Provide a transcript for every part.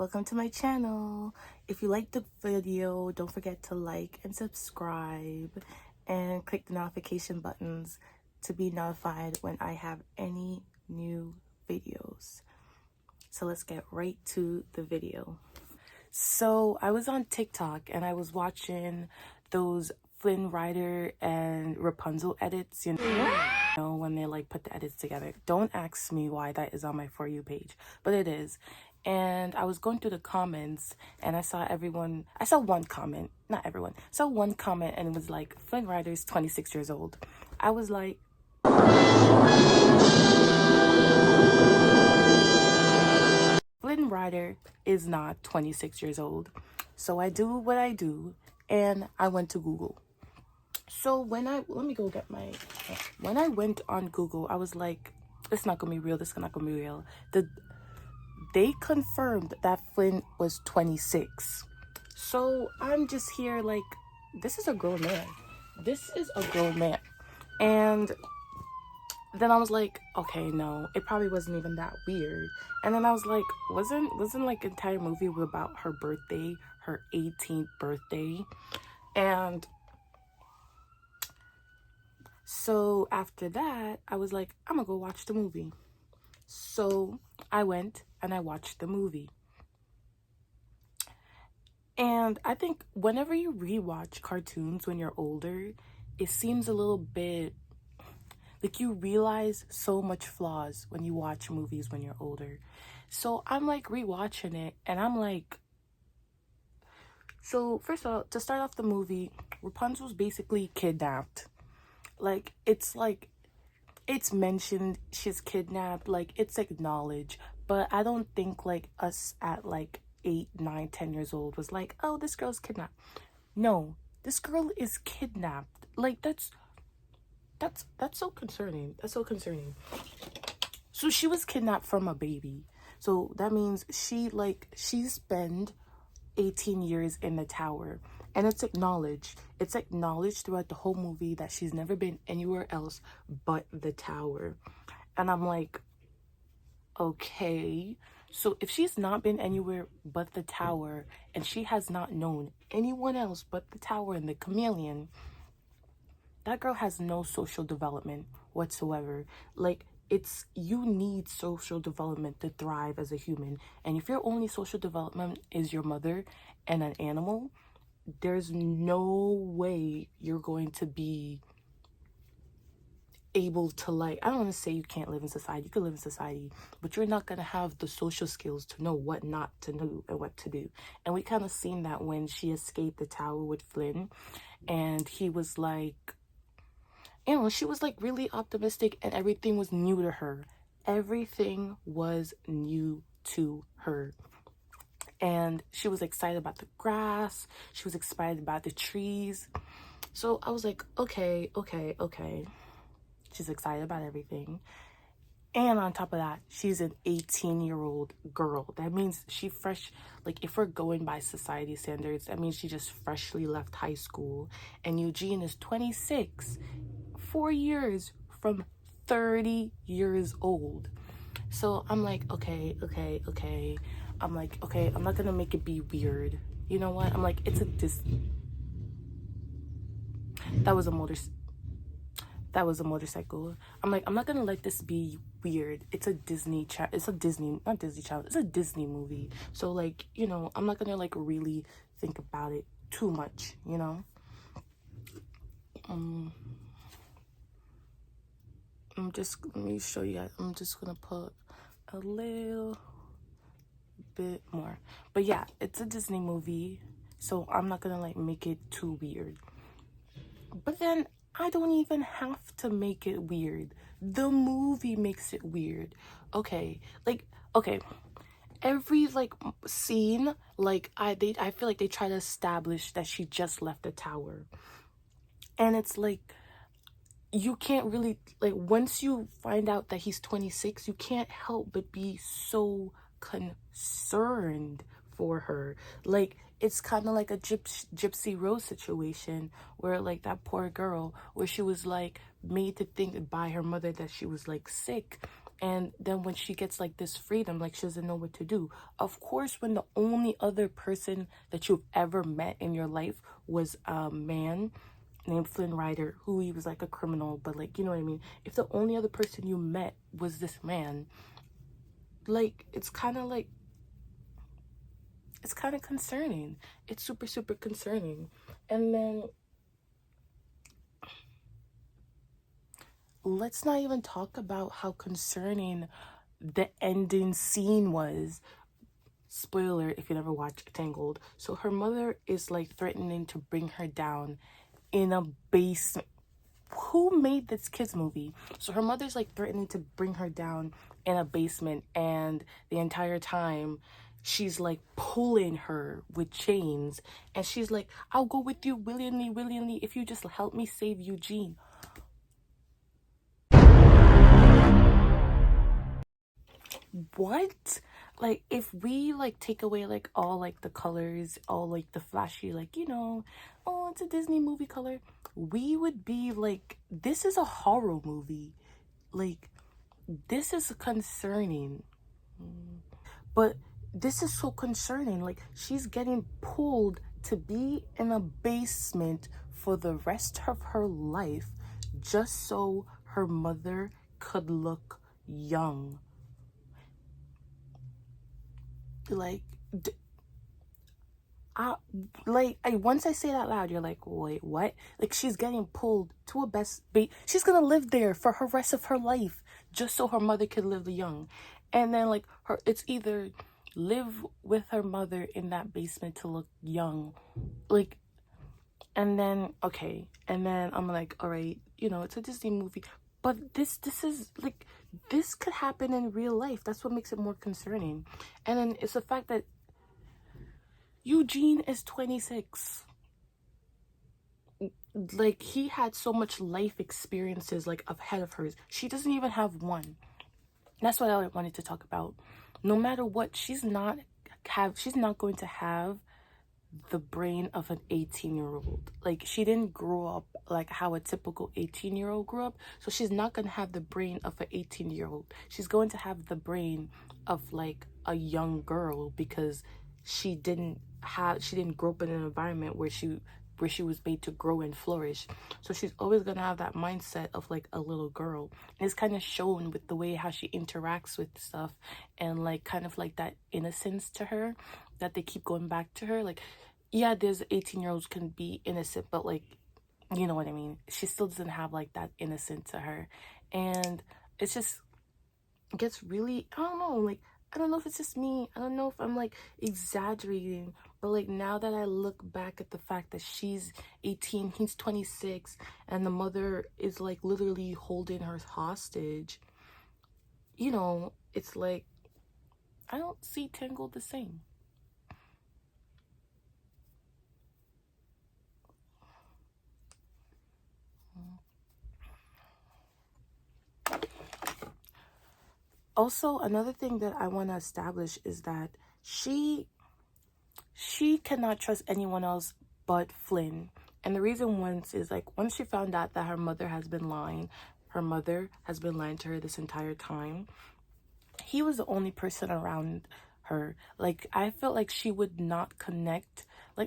welcome to my channel. If you liked the video, don't forget to like and subscribe and click the notification buttons to be notified when I have any new videos. So let's get right to the video. So I was on TikTok and I was watching those Flynn Rider and Repunzel edits, you know, when they like put the edits together. Don't ask me why that is on my For You page, but it is. And I was going through the comments and I saw one comment, not everyone, saw one comment and it was like, Flynn Rider's 26 years old. I was like, Flynn Rider is not 26 years old. So I do what I do and I went to Google. So when I went on Google, I was like, it's not gonna be real, this is not gonna be real. They confirmed that Flynn was 26. So I'm just here like, this is a grown man. This is a grown man. And then I was like, okay, no, it probably wasn't even that weird. And then I was like, wasn't like an entire movie about her birthday, her 18th birthday? And so after that, I was like, I'm gonna go watch the movie. So I went and I watched the movie. And I think whenever you rewatch cartoons when you're older, it seems a little bit like you realize so much flaws when you watch movies when you're older. So I'm like rewatching it and I'm like, so first of all, to start off the movie, Rapunzel's basically kidnapped. Like it's mentioned she's kidnapped, like it's acknowledged, but I don't think like us at like 8, 9, 10 years old was like, oh, this girl's kidnapped. No, this girl is kidnapped. Like that's so concerning. That's so concerning. So she was kidnapped from a baby. So that means she spent 18 years in the tower. And it's acknowledged. It's acknowledged throughout the whole movie that she's never been anywhere else but the tower. And I'm like, okay. So if she's not been anywhere but the tower and she has not known anyone else but the tower and the chameleon, that girl has no social development whatsoever. Like, you need social development to thrive as a human. And if your only social development is your mother and an animal, there's no way you're going to be able to, like, I don't want to say you can't live in society. You can live in society, but you're not going to have the social skills to know what not to do and what to do. And we kind of seen that when she escaped the tower with Flynn and he was like, you know, she was like really optimistic and everything was new to her. Everything was new to her. And she was excited about the grass. She was excited about the trees. So I was like, okay. She's excited about everything. And on top of that, she's an 18-year-old girl. That means she fresh, like if we're going by society standards, that means she just freshly left high school. And Eugene is 26, 4 years from 30 years old. So I'm like, okay. I'm like, okay, I'm not gonna make it be weird. You know what? I'm like, it's a that was a motorcycle. I'm like, I'm not gonna let this be weird. It's a Disney movie. So like, you know, I'm not gonna like really think about it too much, you know? Let me show you guys. I'm just gonna put a little bit more. But yeah, it's a Disney movie, so I'm not gonna like make it too weird. But then I don't even have to make it weird. The movie makes it weird. Okay, every like scene, like I feel like they try to establish that she just left the tower, and it's like you can't really, like, once you find out that he's 26, you can't help but be so concerned for her. Like, it's kind of like a Gypsy Rose situation where, like, that poor girl, where she was, like, made to think by her mother that she was, like, sick. And then when she gets like this freedom, like she doesn't know what to do. Of course, when the only other person that you've ever met in your life was a man named Flynn Rider, who he was like a criminal, but like, you know what I mean? If the only other person you met was this man, like, it's kind of concerning. It's super, super concerning. And then let's not even talk about how concerning the ending scene was. Spoiler if you never watched Tangled. So her mother is like threatening to bring her down in a basement. Who made this kids movie? So her mother's like threatening to bring her down in a basement, and the entire time she's like pulling her with chains, and she's like, I'll go with you willingly if you just help me save Eugene. What? Like, if we like take away like all like the colors, all like the flashy, like, you know, oh, it's a Disney movie color, we would be like, this is a horror movie. Like, this is concerning. But this is so concerning. Like, she's getting pulled to be in a basement for the rest of her life just so her mother could look young. Like, once I say that loud, you're like, wait, what? Like, she's getting pulled to a she's gonna live there for her rest of her life just so her mother could live young. And then like it's either live with her mother in that basement to look young, like, and then okay, and then I'm like, all right, you know, it's a Disney movie, but this is like, this could happen in real life. That's what makes it more concerning. And then it's the fact that Eugene is 26. Like, he had so much life experiences like ahead of hers. She doesn't even have one. That's what I wanted to talk about. No matter what, she's not going to have the brain of an 18-year-old. Like, she didn't grow up like how a typical 18-year-old grew up. So she's not going to have the brain of an 18-year-old. She's going to have the brain of like a young girl, because she didn't grow up in an environment where she was made to grow and flourish. So she's always going to have that mindset of like a little girl. And it's kind of shown with the way how she interacts with stuff, and like kind of like that innocence to her that they keep going back to her. Like, yeah, there's 18-year-olds can be innocent, but like, you know what I mean? She still doesn't have like that innocent to her. And it's just, it gets really, I don't know, like, I don't know if it's just me. I don't know if I'm like exaggerating, but like, now that I look back at the fact that she's 18, he's 26, and the mother is like literally holding her hostage, you know, it's like, I don't see Tangled the same. Also, another thing that I want to establish is that she cannot trust anyone else but Flynn. And the reason is like, once she found out that her mother has been lying to her this entire time, he was the only person around her. Like, I felt like she would not connect, I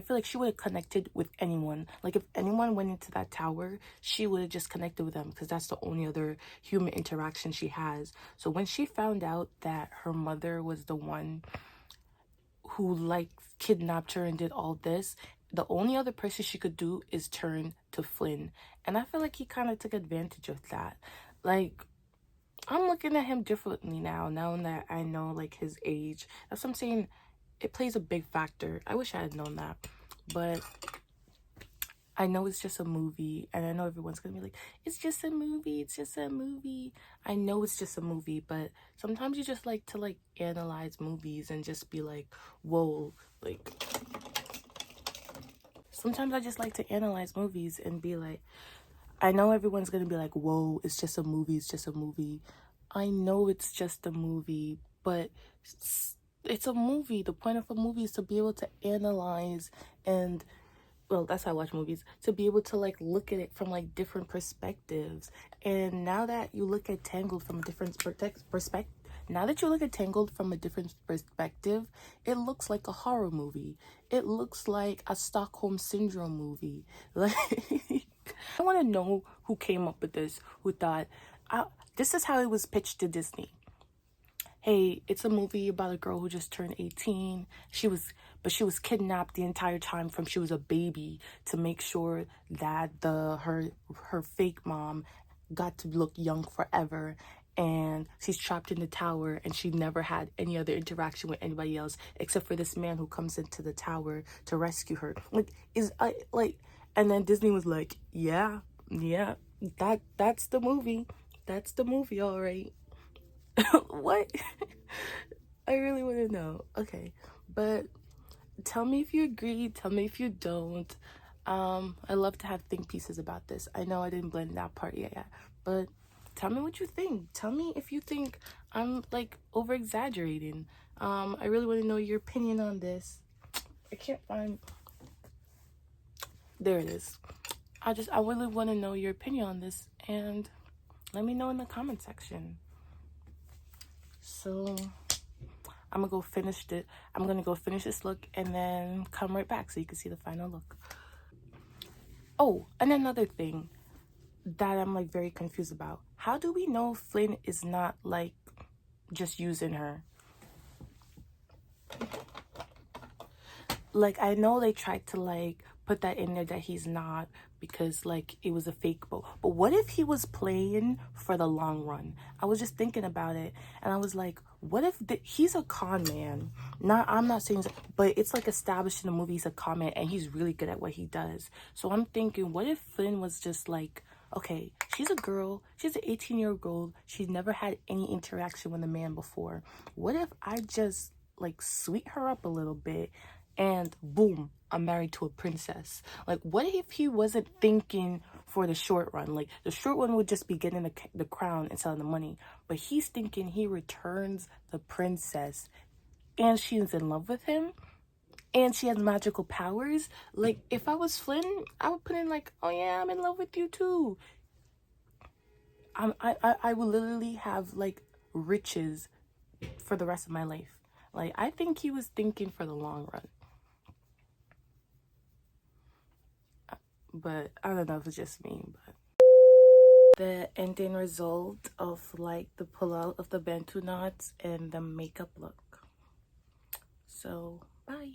feel like she would have connected with anyone. Like, if anyone went into that tower, she would have just connected with them, because that's the only other human interaction she has. So when she found out that her mother was the one who like kidnapped her and did all this, the only other person she could do is turn to Flynn. And I feel like he kind of took advantage of that. Like, I'm looking at him differently now that I know like his age. That's what I'm saying. It plays a big factor. I wish I had known that, but I know it's just a movie, and I know everyone's gonna be like, it's just a movie, it's just a movie. I know it's just a movie, but sometimes you just like to like analyze movies and just be like, whoa, like, sometimes I just like to analyze movies and be like, I know everyone's gonna be like, whoa, it's just a movie, it's just a movie. I know it's just a movie, but it's a movie. The point of a movie is to be able to analyze, and well, that's how I watch movies, to be able to like look at it from like different perspectives. And now that you look at Tangled from a different perspective, now that you look at Tangled from a different perspective, it looks like a horror movie. It looks like a Stockholm Syndrome movie. Like, I want to know who came up with this, who thought, this is how it was pitched to Disney. Hey, it's a movie about a girl who just turned 18. She was kidnapped the entire time from she was a baby to make sure that her fake mom got to look young forever, and she's trapped in the tower, and she never had any other interaction with anybody else except for this man who comes into the tower to rescue her. And then Disney was like, yeah, that's the movie. That's the movie, all right. What? I really want to know. Okay, but tell me if you agree, tell me if you don't. I love to have think pieces about this. I know I didn't blend that part yet, but tell me what you think. Tell me if you think I'm like over exaggerating. I really want to know your opinion on this. I can't find, there it is. I really want to know your opinion on this, and let me know in the comment section. So I'm gonna go finish this look and then come right back so you can see the final look. Oh, and another thing that I'm like very confused about. How do we know Flynn is not like just using her? Like, I know they tried to like put that in there that he's not, because like it was a fake boat. But what if he was playing for the long run? I was just thinking about it, and I was like, what if he's a con man? I'm not saying, but it's like established in the movie he's a con man and he's really good at what he does. So I'm thinking, what if Flynn was just like, okay, she's a girl, she's an 18-year-old, she's never had any interaction with a man before. What if I just like sweet her up a little bit, and boom, I'm married to a princess? Like, what if he wasn't thinking for the short run? Like, the short run would just be getting the crown and selling the money, but he's thinking he returns the princess, and she's in love with him, and she has magical powers. Like, if I was Flynn, I would put in like, oh yeah, I'm in love with you too. I would literally have like riches for the rest of my life. Like, I think he was thinking for the long run. But I don't know if it's just me, but the ending result of like the pull out of the bantu knots and the makeup look. So bye.